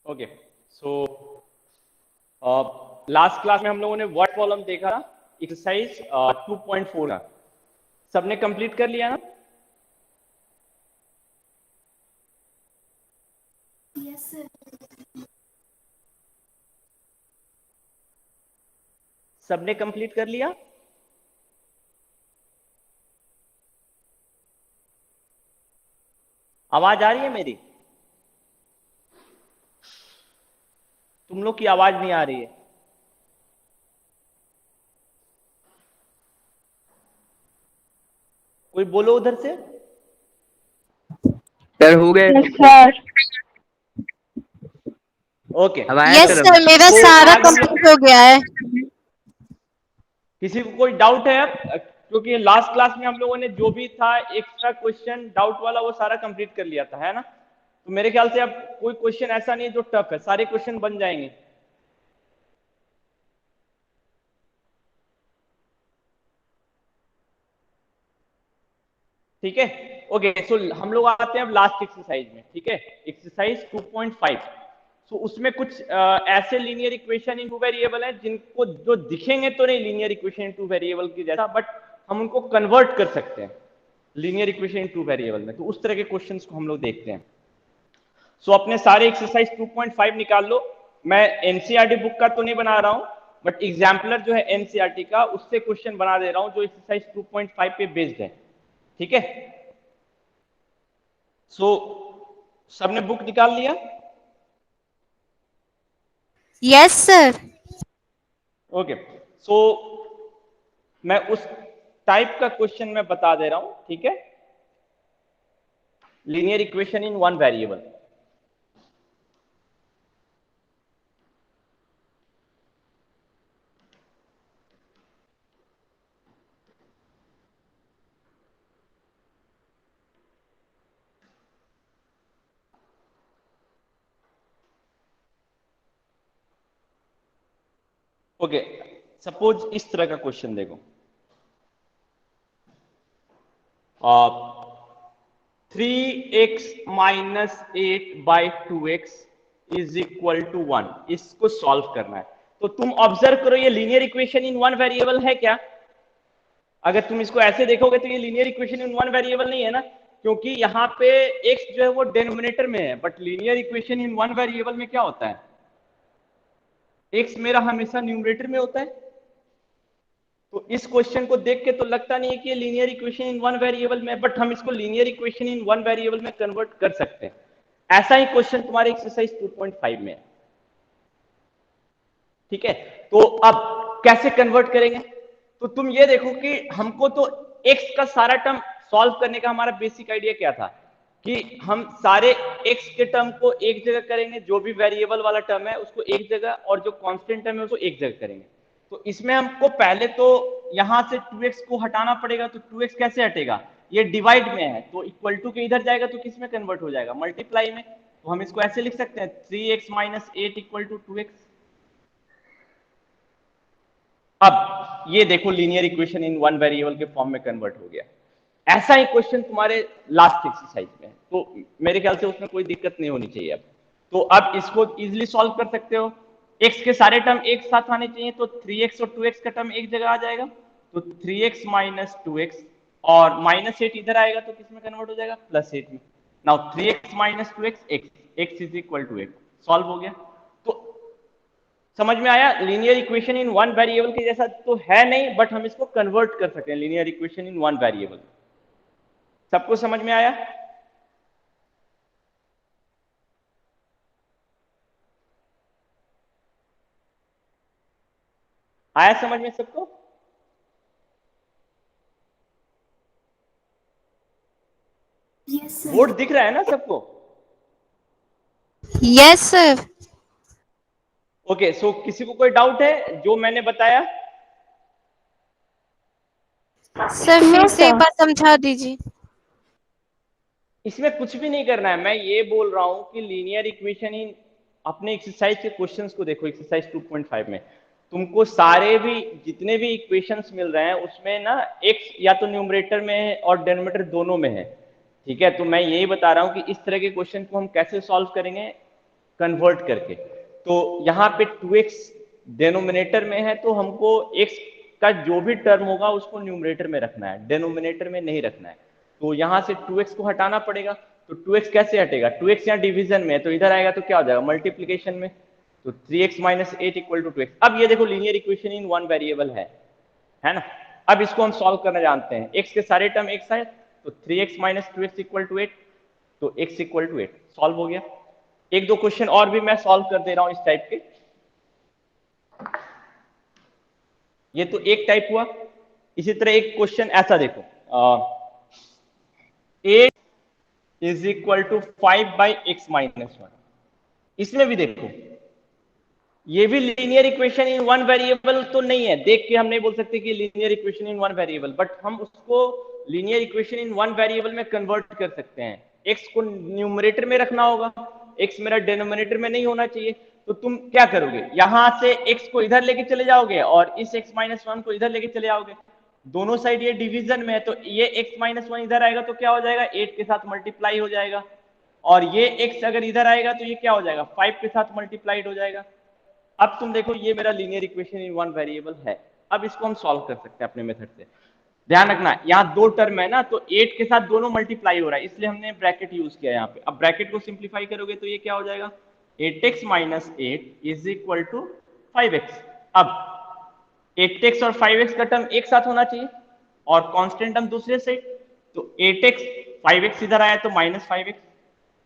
Okay, so last class में हम लोगों ने वर्ड प्रॉब्लम देखा था, एक्सरसाइज 2.4 का। सबने कंप्लीट कर लिया ना? Yes sir. सबने कंप्लीट कर लिया? आवाज आ रही है मेरी? तुम लोग की आवाज नहीं आ रही है। कोई बोलो उधर से। सर हो गए। Yes sir. ओके, अब आया यस सर। सर, मेरा तो सारा आज हम लोग, कंप्लीट हो गया है। किसी को कोई डाउट है अब? क्योंकि लास्ट क्लास में हम लोगों ने जो भी था एक्स्ट्रा क्वेश्चन डाउट वाला वो सारा कंप्लीट कर लिया था, है ना? तो मेरे ख्याल से अब कोई क्वेश्चन ऐसा नहीं है जो टफ है, सारे क्वेश्चन बन जाएंगे। ठीक है, ओके। सो हम लोग आते हैं अब लास्ट एक्सरसाइज में। ठीक है, एक्सरसाइज 2.5। सो उसमें कुछ ऐसे लीनियर इक्वेशन इन टू वेरिएबल है जिनको जो दिखेंगे तो नहीं लीनियर इक्वेशन इन टू वेरिएबल की जैसा, बट हम उनको कन्वर्ट कर सकते हैं लीनियर इक्वेशन इन टू वेरिएबल में। तो उस तरह के क्वेश्चंस को हम लोग देखते हैं। सो अपने सारे एक्सरसाइज 2.5 निकाल लो। मैं एनसीईआरटी बुक का तो नहीं बना रहा हूं, बट एग्जाम्पलर जो है एनसीईआरटी का उससे क्वेश्चन बना दे रहा हूं जो एक्सरसाइज 2.5 पे बेस्ड है। ठीक है, सो सबने बुक निकाल लिया? Yes sir. ओके, सो मैं उस टाइप का क्वेश्चन मैं बता दे रहा हूं। ठीक है, linear equation in one variable. Okay, suppose इस तरह का क्वेश्चन देखो। 3x minus 8/2x is equal to 1। इसको सॉल्व करना है। तो तुम ऑब्जर्व करो, ये linear equation in one variable है क्या? अगर तुम इसको ऐसे देखोगे तो ये linear equation in one variable नहीं है ना, क्योंकि यहाँ पे x जो है वो डिनोमिनेटर में है। But linear equation in one variable में क्या होता है? x मेरा हमेशा न्यूमरेटर में होता है। तो इस क्वेश्चन को देख के तो लगता नहीं है कि ये linear equation in one variable में, बट हम इसको linear equation in one variable में कन्वर्ट कर सकते हैं। ऐसा ही क्वेश्चन तुम्हारे एक्सरसाइज 2.5 में है। ठीक है, तो अब कैसे कन्वर्ट करेंगे? तो तुम ये देखो कि हमको तो x का सारा टर्म सॉल्व करने का हमारा बेसिक आइडिया क्या था कि हम सारे x के टर्म को एक जगह करेंगे, जो भी वेरिएबल वाला टर्म है उसको एक जगह, और जो कांस्टेंट टर्म है उसको एक जगह करेंगे। तो इसमें हमको पहले तो यहां से 2x को हटाना पड़ेगा। तो 2x कैसे हटेगा? ये डिवाइड में है तो इक्वल टू के इधर जाएगा तो किस में कन्वर्ट हो जाएगा? मल्टीप्लाई में। तो हम इसको ऐसे लिख सकते हैं 3x minus 8 equal to 2x। अब ये देखो linear equation in one variable के फॉर्म में कन्वर्ट हो गया। ऐसा ही क्वेश्चन तुम्हारे लास्ट एक्सरसाइज में है, तो मेरे ख्याल से उसमें कोई दिक्कत नहीं होनी चाहिए अब। तो अब इसको इजीली सॉल्व कर सकते हो। x के सारे टर्म एक साथ आने चाहिए, तो 3x और 2x का टर्म एक जगह आ जाएगा। तो 3x माइनस 2x, और माइनस 8 इधर आएगा तो किस में कन्वर्ट हो जाएगा? प्लस 8 में। Now 3x minus 2x x is equal to 8। Solve हो गया। तो समझ में आया? Linear equation in one variable के जैसा तो है नहीं, बट हम इसको कन्वर्ट कर सकते हैं linear equation in one variable. सबको समझ में आया? आया समझ में सबको? Yes sir. बोर्ड दिख रहा है ना सबको? Yes sir. ओके, सो किसी को कोई डाउट है जो मैंने बताया? सर नो फिर से एक सर। बार समझा दीजिए। इसमें कुछ भी नहीं करना है। मैं ये बोल रहा हूं कि लीनियर इक्वेशन इन, अपने एक्सरसाइज के क्वेश्चंस को देखो। एक्सरसाइज 2.5 में तुमको सारे भी जितने भी इक्वेशंस मिल रहे हैं उसमें ना x या तो न्यूमरेटर में है और डिनोमिनेटर दोनों में है। ठीक है, तो मैं यही बता रहा हूं कि इस तरह के क्वेश्चन को हम कैसे सॉल्व करेंगे। कन्वर्ट करके। तो यहाँ पे 2x डिनोमिनेटर में है, तो हमको x का जो भी टर्म होगा उसको न्यूमरेटर में रखना है, डिनोमिनेटर में नहीं रखना है। तो यहाँ से 2x को हटाना पड़ेगा। तो 2x कैसे हटेगा, 2x यहाँ डिवीजन में है, तो इधर आएगा तो क्या हो जाएगा, मल्टीप्लीकेशन में। तो 3x minus 8 equal to 2x। अब ये देखो linear equation in one variable है ना। अब इसको हम सॉल्व करना जानते हैं, x के सारे टर्म x आए, तो 3x minus 2x equal to 8, तो x इक्वल टू 8 सॉल्व हो गया। एक दो क्वेश्चन और भी मैं सॉल्व कर दे रहा हूं इस टाइप के। ये तो एक टाइप हुआ। इसी तरह एक क्वेश्चन ऐसा देखो, 8 is equal to 5 by x minus 1। इसमें भी देखो, ये भी linear equation in one variable तो नहीं है, देख के हम नहीं बोल सकते कि linear equation in one variable, but हम उसको linear equation in one variable में कन्वर्ट कर सकते हैं। x को न्यूमरेटर में रखना होगा, x मेरा डिनोमिनेटर में नहीं होना चाहिए। तो तुम क्या करोगे, यहां से x को इधर लेके चले जाओगे और इस x माइनस वन को इधर लेके चले जाओगे। दोनों साइड ये डिवीजन में है, तो ये x माइनस वन इधर आएगा तो क्या हो जाएगा, 8 के साथ मल्टीप्लाई हो जाएगा। और ये x अगर इधर आएगा तो ये क्या हो जाएगा, 5 के साथ मल्टीप्लाइड हो जाएगा। अब तुम देखो, ये मेरा linear equation in one variable है। अब इसको हम सॉल्व कर सकते हैं अपने मेथड से। ध्यान रखना, यहाँ दो टर्म है ना, तो 8 के साथ दोनों मल्टीप्लाई हो रहा है, इसलिए हमने ब्रैकेट यूज किया यहाँ पे। अब ब्रैकेट को सिंप्लीफाई करोगे तो ये क्या हो जाएगा, 8x minus 8 is equal to 5x। अब 8x और 5x का टर्म एक साथ होना चाहिए और कांस्टेंट टर्म दूसरे साइड। तो 8x 5x इधर आया तो माइनस 5x,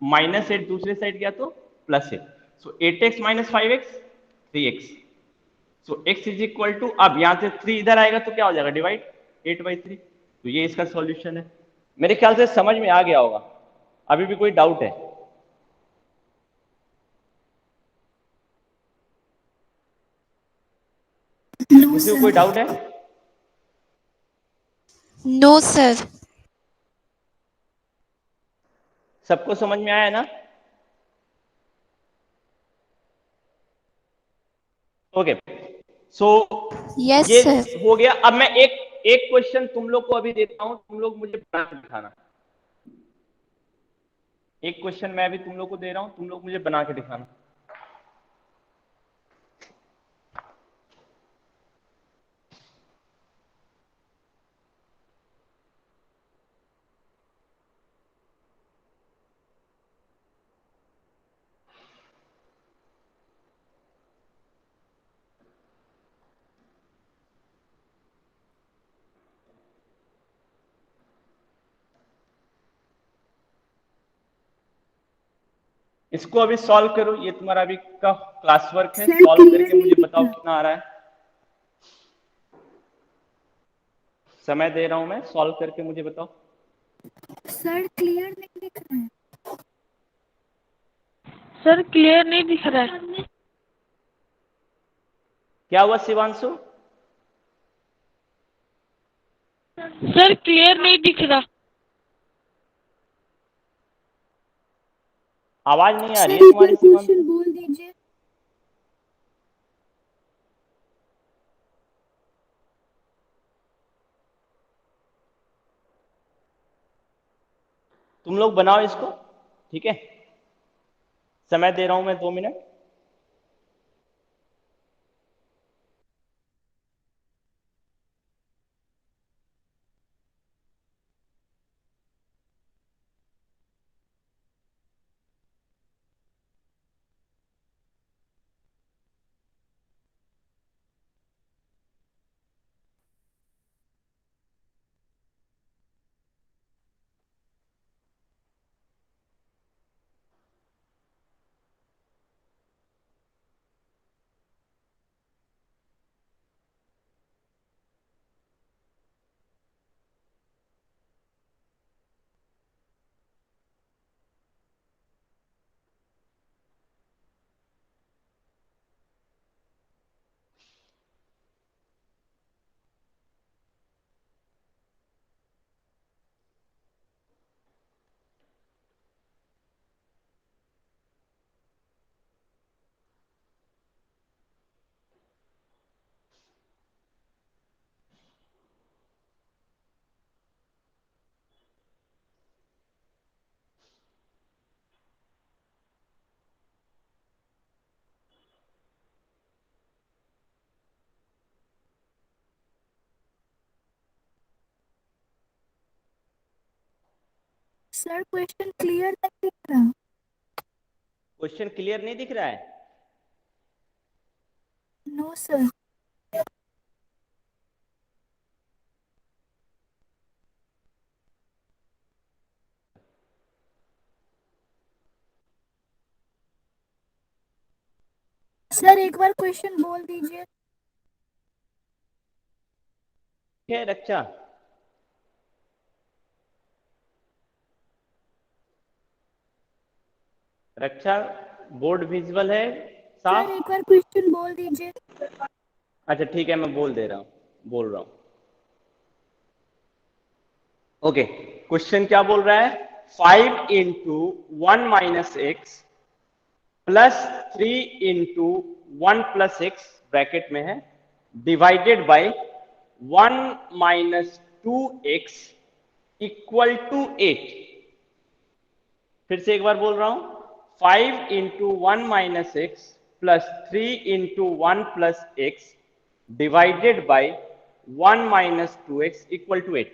माइनस 8 दूसरे साइड गया तो plus 8। So 8x minus 5x 3x। So x is equal to, अब यहां से 3 इधर आएगा तो क्या हो जाएगा, डिवाइड 8/3। तो ये इसका सॉल्यूशन है। मेरे ख्याल से समझ में आ गया होगा। अभी भी कोई डाउट है? No, किसी को sir. कोई डाउट है? No sir. सबको समझ में आया ना? ओके, सो यस ये सर। हो गया। अब मैं एक एक क्वेश्चन तुम लोग को अभी देता हूं, तुम लोग मुझे बना के दिखाना। एक क्वेश्चन मैं भी तुम लोग को दे रहा हूं, तुम लोग मुझे बना के दिखाना। इसको अभी सॉल्व करो, ये तुम्हारा अभी का क्लास वर्क है, सर सॉल्व क्लियर करके नहीं मुझे दिख बताओ रहा। कितना आ रहा है। समय दे रहा हूं मैं, सॉल्व करके मुझे बताओ। सर क्लियर नहीं दिख रहा है। सर क्लियर नहीं दिख रहा है। क्या हुआ शिवांशु? सर क्लियर नहीं दिख रहा। आवाज नहीं आ रही सर है एक बार तुम्हारी क्वेश्चन शिवांशु। बोल दीजिए। तुम लोग बनाओ इसको, ठीक है। समय दे रहा हूं मैं 2 मिनट। सर क्वेश्चन क्लियर नहीं दिख रहा। क्वेश्चन क्लियर नहीं दिख रहा है? No sir. सर एक बार क्वेश्चन बोल दीजिए। ठीक है रक्षा? रक्षा, बोर्ड विजुअल है सर साफ? एक बार क्वेश्चन बोल दीजिए। अच्छा ठीक है, मैं बोल दे रहा हूँ, बोल रहा हूँ। ओके, क्वेश्चन क्या बोल रहा है? 5 into 1 minus x plus 3 into 1 plus x bracket में है, divided by 1 minus 2x equal to 8। फिर से एक बार बोल रहा हूं, 5 into 1 minus x plus 3 into 1 plus x divided by 1 minus 2x equal to 8।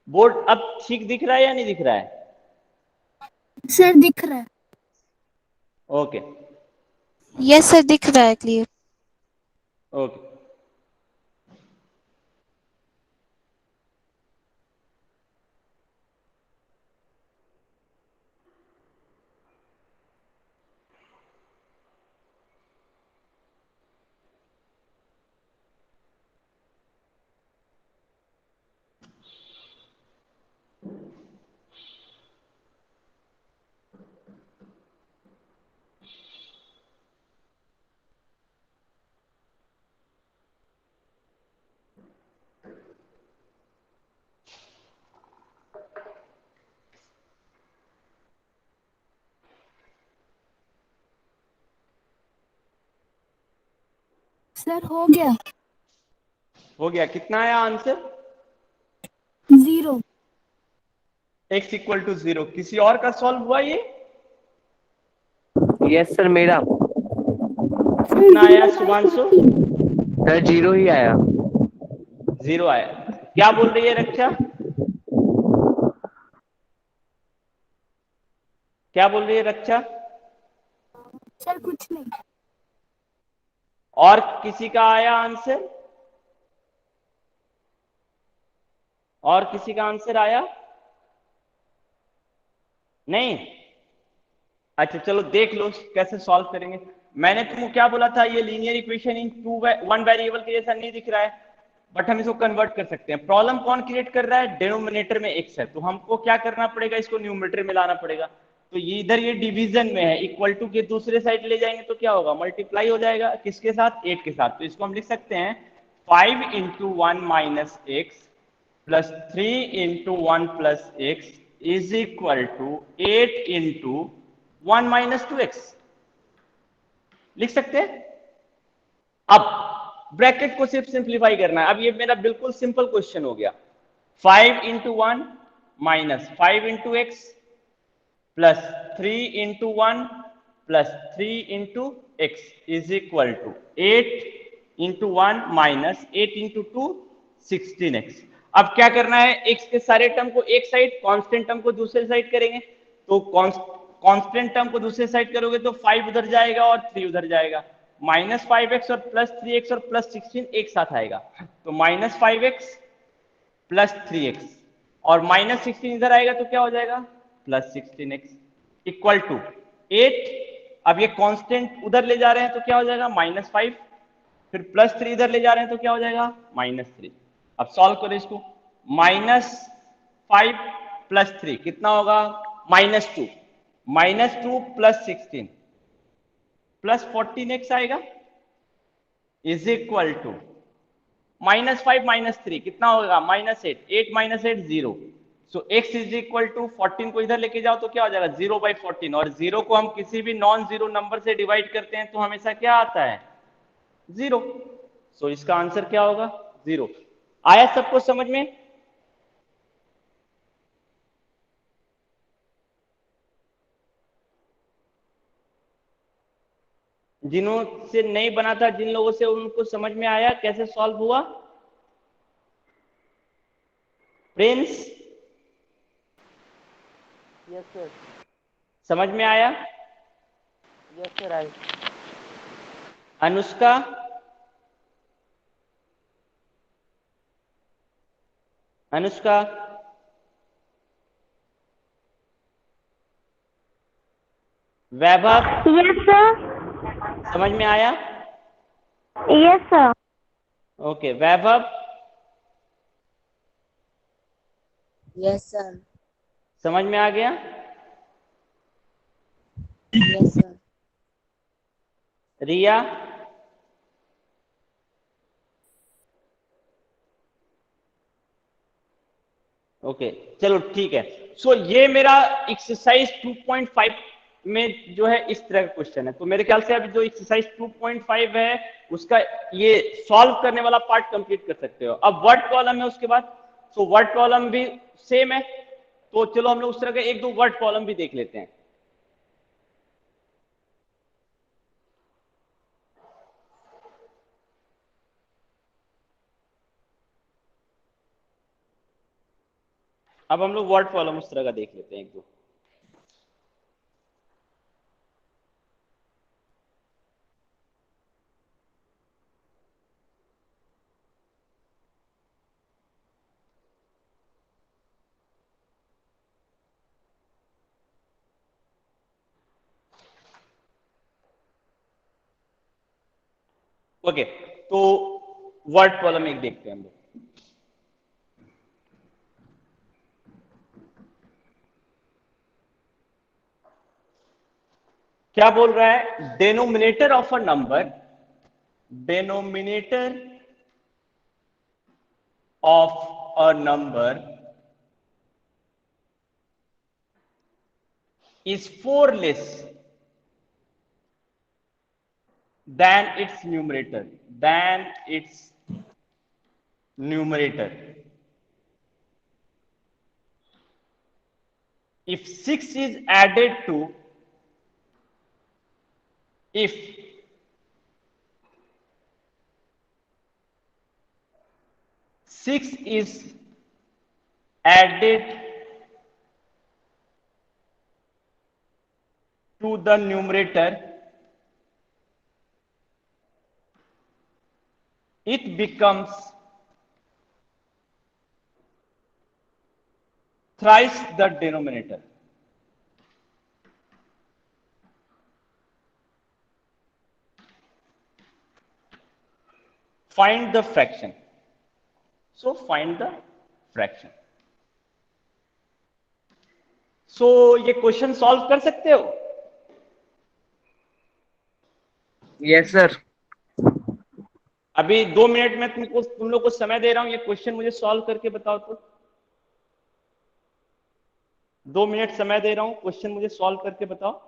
Board अब ठीक दिख रहा है या नहीं दिख रहा है? सर दिख रहा है। Okay Yes, sir. दिख रहा है clear. ओके। सर हो गया। हो गया? कितना आया आंसर? 0। x equal to 0। किसी और का सॉल्व हुआ ये? यस सर, मेरा कितना आया शुभांशु? सर 0 ही आया। 0 आया। क्या बोल रही है रक्षा? क्या बोल रही है रक्षा? सर कुछ नहीं। और किसी का आया आंसर? और किसी का आंसर आया? नहीं? अच्छा चलो देख लो कैसे सॉल्व करेंगे। मैंने तुमको क्या बोला था, ये linear equation in one variable के जैसा नहीं दिख रहा है, बट हम इसको कन्वर्ट कर सकते हैं। प्रॉब्लम कौन क्रिएट कर रहा है? डिनोमिनेटर में x है, तो हमको क्या करना पड़ेगा, इसको न्यूमरेटर में लाना पड़ेगा। तो ये इधर ये डिवीजन में है, इक्वल टू के दूसरे साइड ले जाएंगे तो क्या होगा, मल्टीप्लाई हो जाएगा किसके साथ, 8 के साथ। तो इसको हम लिख सकते हैं 5 into 1 minus x plus 3 into 1 plus x is equal to 8 into 1 minus 2x। लिख सकते हैं। अब ब्रैकेट को सिर्फ सिंप्लीफाई करना है। अब ये मेरा बिल्कुल सिंपल क्वेश्चन हो गया। 5 into 1 minus 5 into x plus 3 into 1 plus 3 into x is equal to 8 into 1 minus 8 into 2 16x। अब क्या करना है, x के सारे टर्म को एक साइड, कांस्टेंट टर्म को दूसरे साइड करेंगे। तो कांस्टेंट टर्म को दूसरे साइड करोगे तो 5 उधर जाएगा और 3 उधर जाएगा, माइनस 5x और प्लस 3x और प्लस 16 एक साथ आएगा। तो माइनस 5x प्लस 3x और माइनस 16 इधर आएगा तो क्या हो जाएगा, प्लस 16x इक्वल टू 8। अब ये कांस्टेंट उधर ले जा रहे हैं तो क्या हो जाएगा, माइनस 5, फिर प्लस 3 इधर ले जा रहे हैं तो क्या हो जाएगा, माइनस 3। अब सॉल्व करो इसको, माइनस 5 प्लस 3 कितना होगा, minus 2, minus 2 plus 16 plus 14x आएगा is equal to minus 5 minus 3 कितना होगा, minus 8, 8 minus 8 0। So x is equal to 14 को इधर लेके जाओ तो क्या हो जाएगा, 0 बाई 14। और 0 को हम किसी भी नॉन जीरो नंबर से डिवाइड करते हैं तो हमेशा क्या आता है, 0। सो इसका आंसर क्या होगा, 0। आया सबको समझ में? जिन्हों से नहीं बना था, जिन लोगों से, उनको समझ में आया कैसे सॉल्व हुआ? Prince yes sir. समझ में आया? Yes sir I. Anushka, Anushka, Vaibhav, yes sir. समझ में आया? Yes sir. ओके, वैभव, यस सर। समझ में आ गया? Yes sir. रिया, ओके, चलो ठीक है। सो ये मेरा एक्सरसाइज 2.5 में जो है इस तरह का क्वेश्चन है। तो मेरे ख्याल से अभी जो एक्सरसाइज 2.5 है उसका ये सॉल्व करने वाला पार्ट कंप्लीट कर सकते हो। अब वर्ड प्रॉब्लम है उसके बाद। सो वर्ड प्रॉब्लम भी सेम है, तो चलो हम लोग उस तरह के एक दो वर्ड प्रॉब्लम भी देख लेते हैं। अब हम लोग वर्ड प्रॉब्लम उस तरह का देख लेते हैं एक दो। ओके, तो वर्ड प्रॉब्लम एक देखते हैं हम लोग। क्या बोल रहा है? Denominator of a number, denominator of a number is 4 less than its numerator, than its numerator. If 6 is added to, if 6 is added to the numerator, it becomes thrice the denominator. Find the fraction. So find the fraction. So ये question solve कर सकते हो? Yes sir. अभी 2 minute में तुम लोग को समय दे रहा हूं, ये क्वेश्चन मुझे सॉल्व करके बताओ तो। 2 मिनट समय दे रहा हूं, क्वेश्चन मुझे सॉल्व करके बताओ।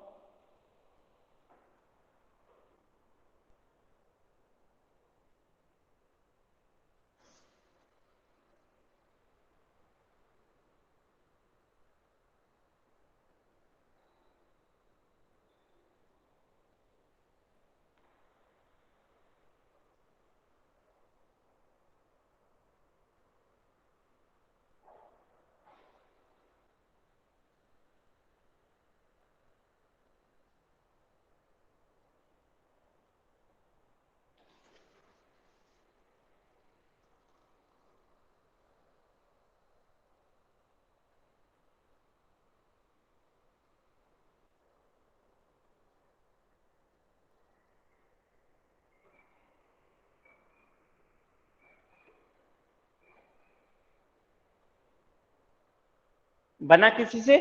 बना किसी से?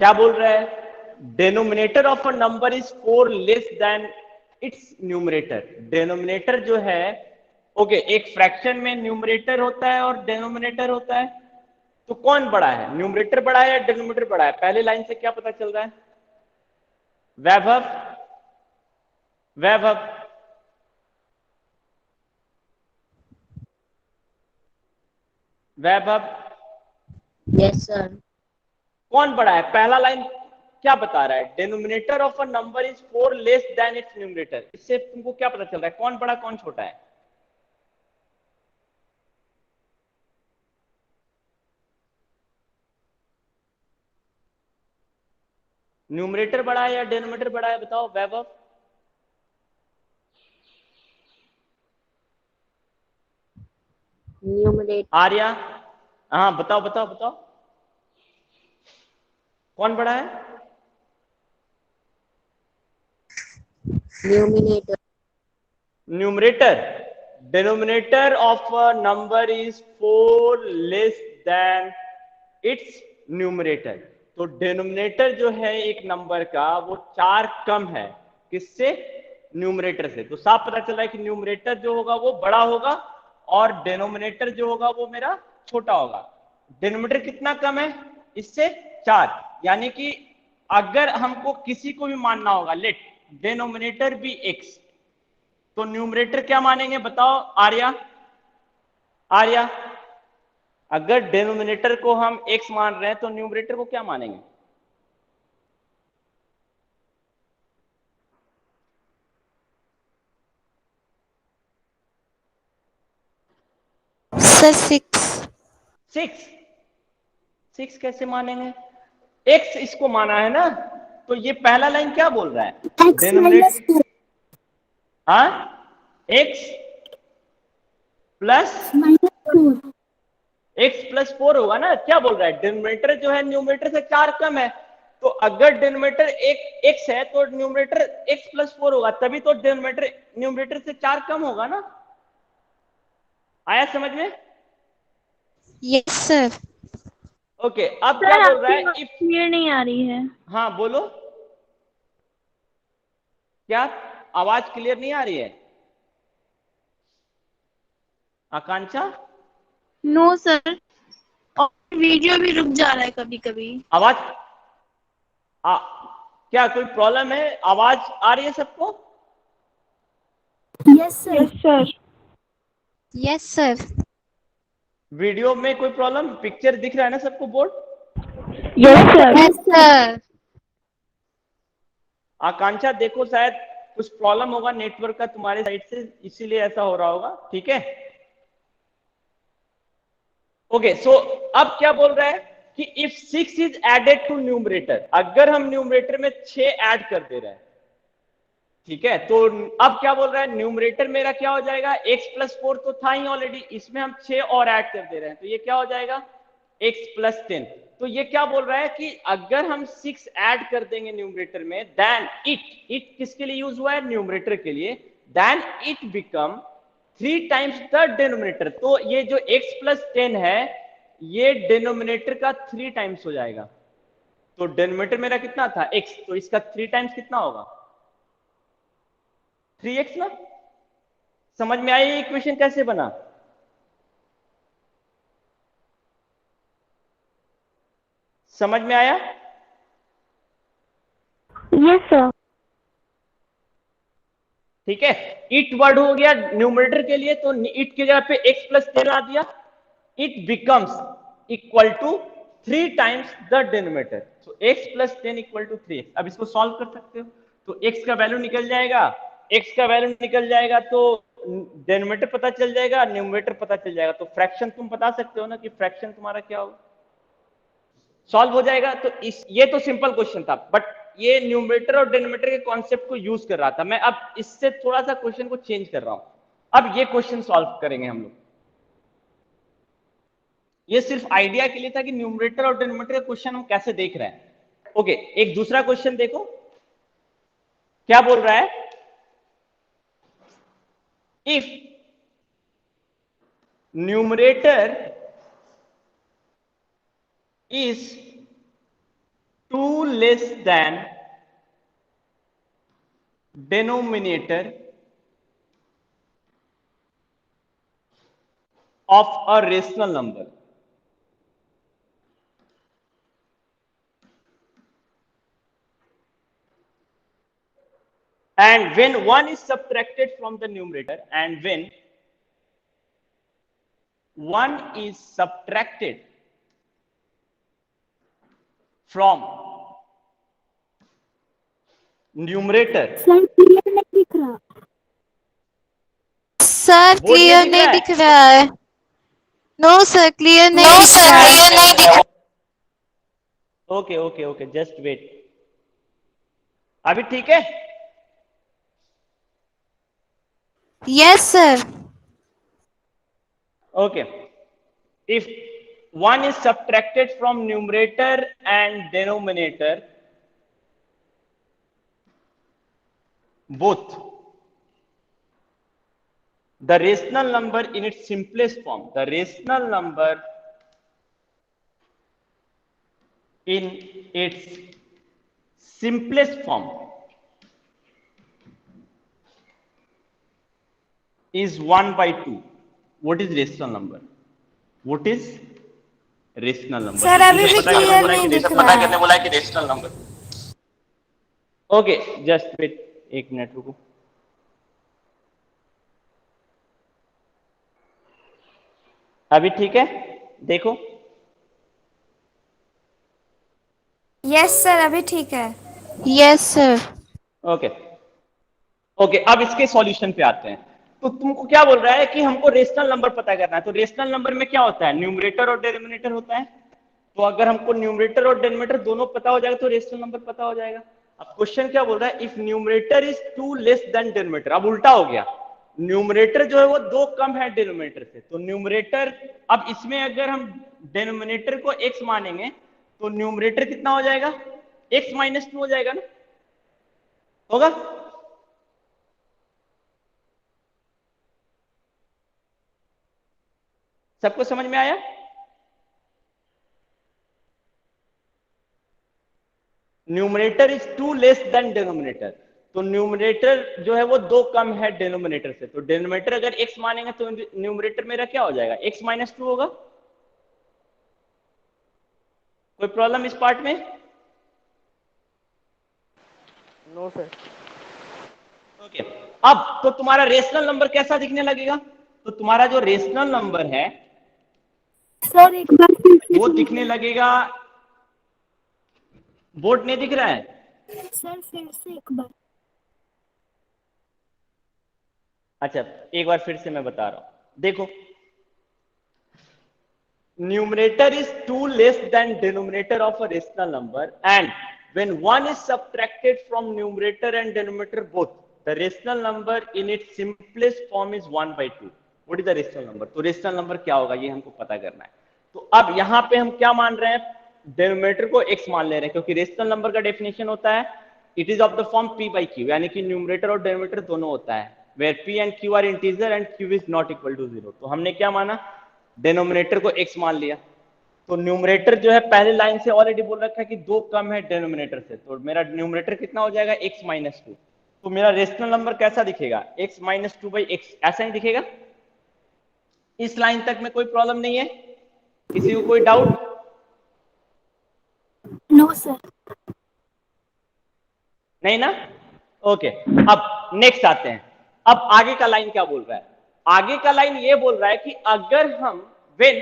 क्या बोल रहा है? Denominator of a number is 4 less than it's numerator. Denominator जो है, ओके, एक फ्रैक्शन में न्यूमरेटर होता है और डेनोमिनेटर होता है, तो कौन बड़ा है? न्यूमरेटर बड़ा है या डेनोमिनेटर बड़ा है? पहले लाइन से क्या पता चल रहा है? वैभव, वैभव, वैभव, यस सर। कौन बड़ा है? पहला लाइन क्या बता रहा है? Denominator of a number is 4 less than it's numerator. इससे तुमको क्या पता चल रहा है कौन बड़ा कौन छोटा है? न्यूमरेटर बड़ा है या डिनोमिनेटर बड़ा है? बताओ वैभव। न्यूमरेटर। आर्या, हाँ बताओ बताओ बताओ, कौन बड़ा है? Numerator. Numerator. Denominator of a number is 4 less than it's numerator. तो डिनोमिनेटर जो है एक नंबर का वो 4 कम है किससे? न्यूमरेटर से। तो साफ पता चल रहा है कि न्यूमरेटर जो होगा वो बड़ा होगा और डिनोमिनेटर जो होगा वो मेरा छोटा होगा। डिनोमिनेटर कितना कम है इससे? 4। यानी कि अगर हमको किसी को भी मानना होगा, लेट डिनोमिनेटर भी x, तो न्यूमरेटर क्या मानेंगे? बताओ आर्या। आर्या, अगर डिनोमिनेटर को हम x मान रहे हैं तो न्यूमरेटर को क्या मानेंगे? सर 6। 6। 6 कैसे मानेंगे? x इसको माना है ना, तो ये पहला लाइन क्या बोल रहा है? x डिनोमिनेटर, माइनस 4 हाँ, x प्लस x प्लस 4 होगा ना। क्या बोल रहा है? डिनोमिनेटर जो है न्यूमरेटर से 4 कम है, तो अगर डिनोमिनेटर एक x है तो न्यूमरेटर x प्लस 4 होगा, तभी तो डिनोमिनेटर न्यूमरेटर से 4 कम होगा ना। आया समझ में? Yes sir. ओके, अब क्या बोल रहा है? इफ, क्लियर नहीं आ रही है। हाँ बोलो, क्या आवाज क्लियर नहीं आ रही है? आकांक्षा, नो सर, और वीडियो भी रुक जा रहा है कभी कभी। आवाज क्या कोई प्रॉब्लम है? आवाज आ रही है सबको? Yes sir. Yes sir. Yes sir. Video में कोई प्रॉब्लम? पिक्चर दिख रहा है ना सबको, board? Yes sir. Yes sir. Akanksha देखो, शायद कुछ प्रॉब्लम होगा नेटवर्क का तुम्हारे साइड से, इसीलिए ऐसा हो रहा होगा। ठीक है, ओके। सो अब क्या बोल रहा है कि if 6 is added to numerator, अगर हम न्यूमरेटर में 6 ऐड कर दे रहे हैं, ठीक है, तो अब क्या बोल रहा है? न्यूमरेटर मेरा क्या हो जाएगा? x प्लस 4 तो था ही ऑलरेडी, इसमें हम 6 और ऐड कर दे रहे हैं, तो ये क्या हो जाएगा? x plus 10। तो ये क्या बोल रहा है कि अगर हम 6 ऐड कर देंगे न्यूमरेटर में, देन इट किसके लिए यूज हुआ है? न्यूमरेटर के लिए। Then it become 3 times the denominator. तो ये जो x प्लस 10 है ये डिनोमिनेटर का 3 टाइम्स हो जाएगा। तो डिनोमिनेटर मेरा कितना था? x, तो इसका 3 टाइम्स कितना होगा? 3x ना। समझ में आई इक्वेशन कैसे बना? समझ में आया? Yes sir. ठीक है, इट वर्ड हो गया न्यूमरेटर के लिए, तो इट की जगह पे x प्लस 10 ला दिया। It becomes equal to 3 times the denominator. तो x plus 10 equal to 3x। अब इसको सॉल्व कर सकते हो, तो x का वैल्यू निकल जाएगा, x का वैल्यू निकल जाएगा तो डिनोमिनेटर पता चल जाएगा, न्यूमरेटर पता चल जाएगा, तो फ्रैक्शन तुम बता सकते हो ना कि फ्रैक्शन तुम्हारा क्या होगा, सॉल्व हो जाएगा। तो ये तो सिंपल क्वेश्चन था, बट ये न्यूमरेटर और डिनोमिनेटर के कॉन्सेप्ट को यूज कर रहा था मैं। अब इससे थोड़ा सा क्वेश्चन को चेंज कर रहा हूं। अब ये क्वेश्चन सॉल्व करेंगे हम लोग। ये सिर्फ आइडिया के लिए था कि न्यूमरेटर और डिनोमिनेटर का क्वेश्चन हम कैसे देख रहे हैं। ओके, एक दूसरा क्वेश्चन देखो क्या बोल रहा है। If numerator is 2 less than denominator of a rational number, and when 1 is subtracted from the numerator, and when 1 is subtracted from numerator. Sir clear नहीं दिख रहा। सर बोर्ड में क्लियर दिख नहीं रहा दिख है? रहा है। नो सर क्लियर नहीं दिख रहा है। Okay okay okay, just wait. अभी ठीक है? Yes sir. Okay. If one is subtracted from numerator and denominator, both, the rational number in its simplest form, the rational number in its simplest form is 1 by 2. What is rational number? What is rational number? Sir अभी भी clear नहीं दिख रहा है। बोला है कि rational number. Okay, just wait, एक मिनट रुको। अभी ठीक है? देखो। यस सर अभी ठीक है। Yes sir. ओके ओके, अब इसके सॉल्यूशन पे आते हैं। तो तुमको क्या बोल रहा है कि हमको रेशनल नंबर पता करना है। तो रेशनल नंबर में क्या होता है? न्यूमरेटर और डिनोमिनेटर होता है। तो अगर हमको न्यूमरेटर और डिनोमिनेटर दोनों पता हो जाएगा तो रेशनल नंबर पता हो जाएगा। अब क्वेश्चन क्या बोल रहा है? If numerator is 2 less than denominator. अब उल्टा हो गया, न्यूमरेटर जो है वो 2 कम है डिनोमिनेटर से। तो न्यूमरेटर, अब इसमें अगर हम डिनोमिनेटर को x मानेंगे तो न्यूमरेटर कितना हो जाएगा? x माइनस 2 हो जाएगा ना, होगा? सबको समझ में आया? Numerator is 2 less than denominator. तो न्यूमरेटर जो है वो 2 कम है डिनोमिनेटर से। तो डिनोमिनेटर अगर x मानेंगे तो न्यूमरेटर मेरा क्या हो जाएगा? x माइनस 2 होगा। कोई प्रॉब्लम इस पार्ट में? No sir. ओके, अब तो तुम्हारा रेशनल नंबर कैसा दिखने लगेगा? तो तुम्हारा जो रेशनल नंबर है सर एक बार फिर से वो दिखने लगेगा। बोर्ड नहीं दिख रहा है? सर फिर से एक बार। अच्छा, एक बार फिर से मैं बता रहा हूं, देखो। Numerator is 2 less than denominator of a rational number, and when one is subtracted from numerator and denominator both, the rational number in its simplest form is 1 by 2. What is the rational number? तो rational number क्या होगा ये हमको पता करना है। तो अब यहां पे हम क्या मान रहे हैं? डिनोमिनेटर को x मान ले रहे हैं, क्योंकि रेशनल नंबर का डेफिनेशन होता है it is of the form p by q, यानी कि न्यूमरेटर और डिनोमिनेटर दोनों होता है, where p and q are integer and q is not equal to 0। तो हमने क्या माना? डिनोमिनेटर को x मान लिया। तो न्यूमरेटर जो है पहले लाइन से ऑलरेडी बोल रखा है कि 2 कम है डिनोमिनेटर से। तो मेरा न्यूमरेटर कितना हो जाएगा? x minus 2। तो मेरा रेशनल नंबर कैसा दिखेगा? x माइनस 2 बाई x, ऐसा ही दिखेगा। इस लाइन तक में कोई प्रॉब्लम नहीं है? किसी को कोई डाउट? No sir. नहीं ना? ओके, अब नेक्स्ट आते हैं। अब आगे का लाइन क्या बोल रहा है? आगे का लाइन ये बोल रहा है कि अगर हम when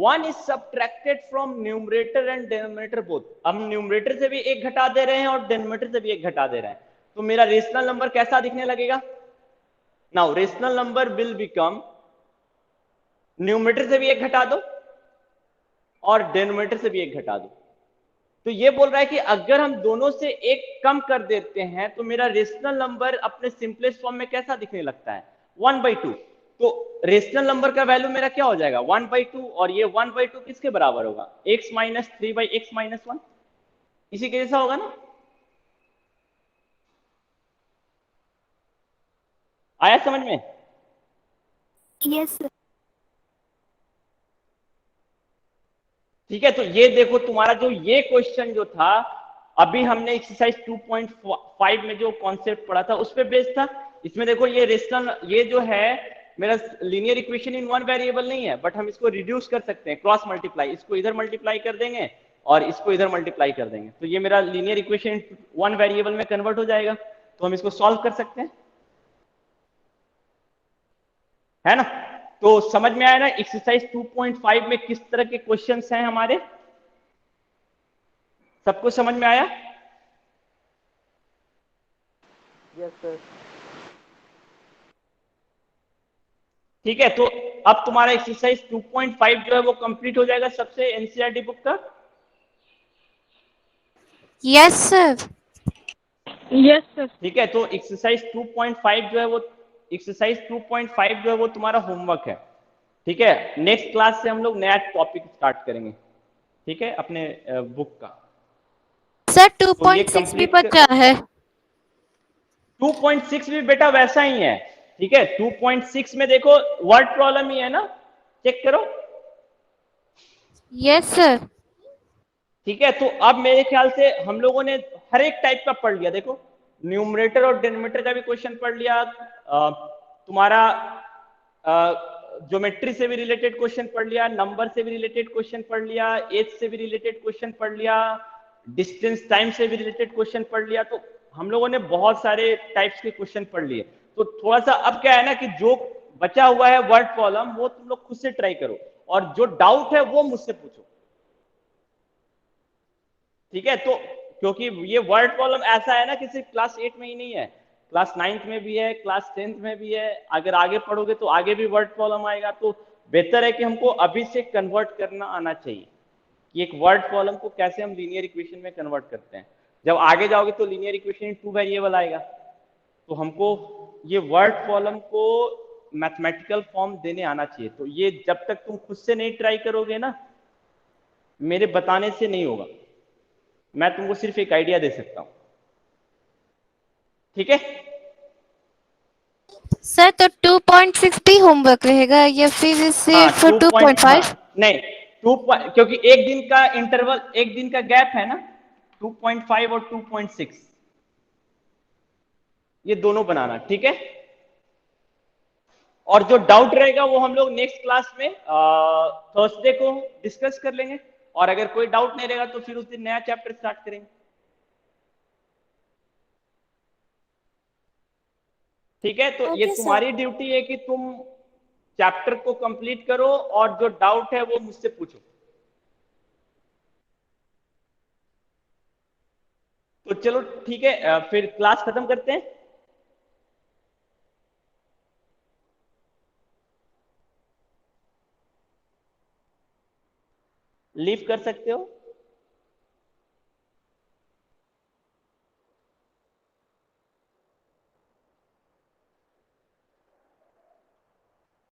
one is subtracted from numerator and denominator both, हम न्यूमरेटर से भी एक घटा दे रहे हैं और डिनोमिनेटर से भी एक घटा दे रहे हैं, तो मेरा रेशनल नंबर कैसा दिखने लगेगा? Now rational number will become, numerator से भी एक घटा दो और डिनोमिनेटर से भी एक घटा दो। तो ये बोल रहा है कि अगर हम दोनों से एक कम कर देते हैं तो मेरा रेशनल नंबर अपने सिंपलेस्ट फॉर्म में कैसा दिखने लगता है? 1 by 2। तो रेशनल नंबर का वैल्यू मेरा क्या हो जाएगा? 1 by 2, और ये 1 by 2 किसके बराबर होगा? x minus 3 by x minus 1, इसी के जैसा होगा ना? आया समझ में? Yes sir. ठीक है, तो ये देखो तुम्हारा जो ये क्वेश्चन जो था, अभी हमने एक्सरसाइज 2.5 में जो कॉन्सेप्ट पढ़ा था उस पे बेस्ड था। इसमें देखो ये रेशनल, ये जो है मेरा linear equation in one variable नहीं है, बट हम इसको रिड्यूस कर सकते हैं, क्रॉस मल्टीप्लाई। इसको इधर मल्टीप्लाई कर देंगे और इसको इधर मल्टीप्लाई कर देंगे, तो ये मेरा लीनियर इक्वेशन वन वेरिएबल में कन्वर्ट हो जाएगा। तो हम इसको सॉल्व कर सकते हैं, है ना? तो समझ में आया ना एक्सरसाइज 2.5 में किस तरह के क्वेश्चंस हैं हमारे? सबको समझ में आया? Yes sir. ठीक है, तो अब तुम्हारा एक्सरसाइज 2.5 जो है वो कंप्लीट हो जाएगा सबसे एनसीईआरटी बुक का। Yes, sir. Yes sir. ठीक है, तो एक्सरसाइज 2.5 जो है वो तुम्हारा होमवर्क है। ठीक है, नेक्स्ट क्लास से हम लोग नया टॉपिक स्टार्ट करेंगे। ठीक है, अपने बुक का। Sir, तो ये 2.6 भी कंप्लीट बचा है। 2.6 भी बेटा वैसा ही है। ठीक है, 2.6 में देखो वर्ड प्रॉब्लम ही है ना, चेक करो। Yes, sir. ठीक है, तो अब मेरे ख्याल से हम लोगों ने हर एक टाइप का पढ़ लिया। देखो, न्यूमरेटर और डिनोमिनेटर का भी क्वेश्चन पढ़ लिया, तुम्हारा ज्योमेट्री से भी रिलेटेड क्वेश्चन पढ़ लिया, नंबर से भी रिलेटेड क्वेश्चन पढ़ लिया, एज से भी रिलेटेड क्वेश्चन पढ़ लिया, डिस्टेंस टाइम से भी रिलेटेड क्वेश्चन पढ़ लिया। तो हम लोगों ने बहुत सारे टाइप्स के क्वेश्चन पढ़ लिए। तो थोड़ा सा अब क्या है ना कि जो बचा हुआ है वर्ड प्रॉब्लम वो तुम लोग खुद से ट्राई करो, और जो डाउट है वो मुझसे पूछो। ठीक है, तो क्योंकि ये वर्ड प्रॉब्लम ऐसा है ना कि सिर्फ क्लास 8 में ही नहीं है, क्लास 9th में भी है, क्लास 10th में भी है। अगर आगे पढ़ोगे तो आगे भी वर्ड प्रॉब्लम आएगा। तो बेहतर है कि हमको अभी से कन्वर्ट करना आना चाहिए कि एक वर्ड प्रॉब्लम को कैसे हम लीनियर इक्वेशन में कन्वर्ट करते हैं। जब आगे जाओगे तो लीनियर इक्वेशन इन 2 वेरिएबल आएगा, तो हमको ये वर्ड प्रॉब्लम को मैथमेटिकल फॉर्म देने आना चाहिए। तो ये जब तक तुम खुद से नहीं ट्राई करोगे ना, मेरे बताने से नहीं होगा। मैं तुमको सिर्फ एक आइडिया दे सकता हूं। ठीक है, Sir, तो 2.6 भी होमवर्क रहेगा या फिर सिर्फ 2.5? नहीं, 2 क्योंकि एक दिन का इंटरवल, एक दिन का गैप है ना, 2.5 और 2.6 ये दोनों बनाना। ठीक है, और जो डाउट रहेगा वो हम लोग नेक्स्ट क्लास में थर्सडे को डिस्कस कर लेंगे। और अगर कोई डाउट नहीं रहेगा तो फिर उस दिन नया चैप्टर स्टार्ट करेंगे। ठीक है, तो ये Okay, sir. तुम्हारी ड्यूटी है कि तुम चैप्टर को कंप्लीट करो और जो डाउट है वो मुझसे पूछो। तो चलो ठीक है, फिर क्लास खत्म करते हैं। लीव कर सकते हो।